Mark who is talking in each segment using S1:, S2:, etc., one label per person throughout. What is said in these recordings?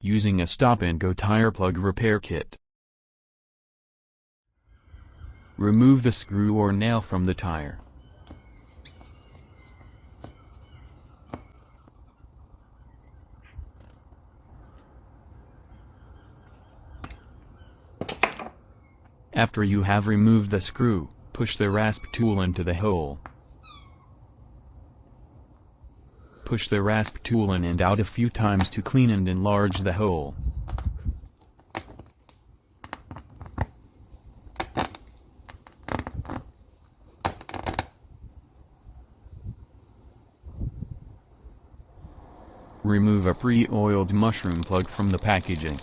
S1: using a stop-and-go tire plug repair kit. Remove the screw or nail from the tire. After you have removed the screw, push the rasp tool into the hole. Push the rasp tool in and out a few times to clean and enlarge the hole. Remove a pre-oiled mushroom plug from the packaging.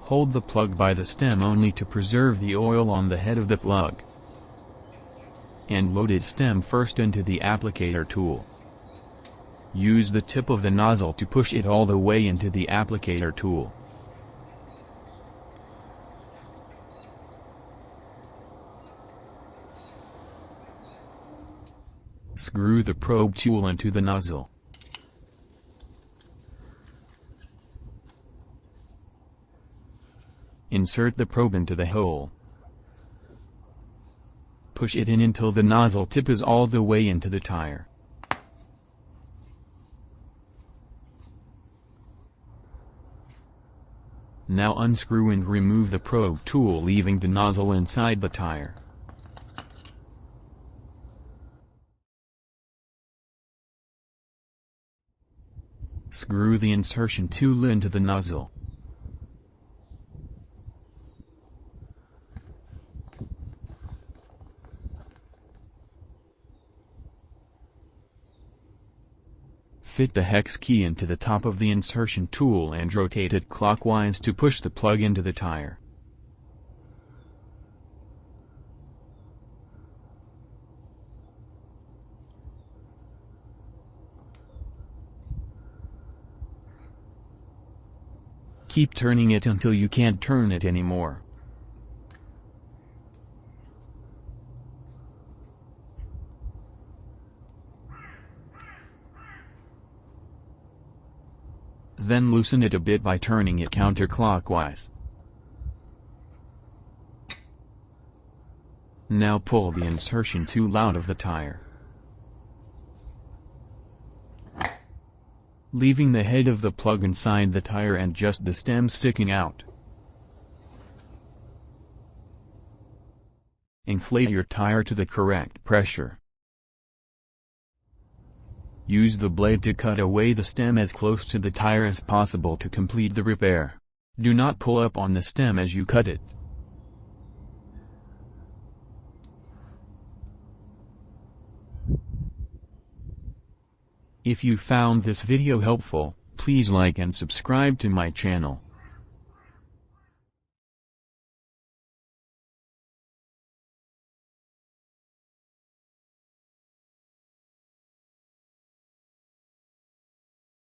S1: Hold the plug by the stem only to preserve the oil on the head of the plug. And load its stem first into the applicator tool. Use the tip of the nozzle to push it all the way into the applicator tool. Screw the probe tool into the nozzle. Insert the probe into the hole. Push it in until the nozzle tip is all the way into the tire. Now unscrew and remove the probe tool, leaving the nozzle inside the tire. Screw the insertion tool into the nozzle. Fit the hex key into the top of the insertion tool and rotate it clockwise to push the plug into the tire. Keep turning it until you can't turn it anymore. Then loosen it a bit by turning it counterclockwise. Now pull the insertion tool out of the tire, leaving the head of the plug inside the tire and just the stem sticking out. Inflate your tire to the correct pressure. Use the blade to cut away the stem as close to the tire as possible to complete the repair. Do not pull up on the stem as you cut it. If you found this video helpful, please like and subscribe to my channel.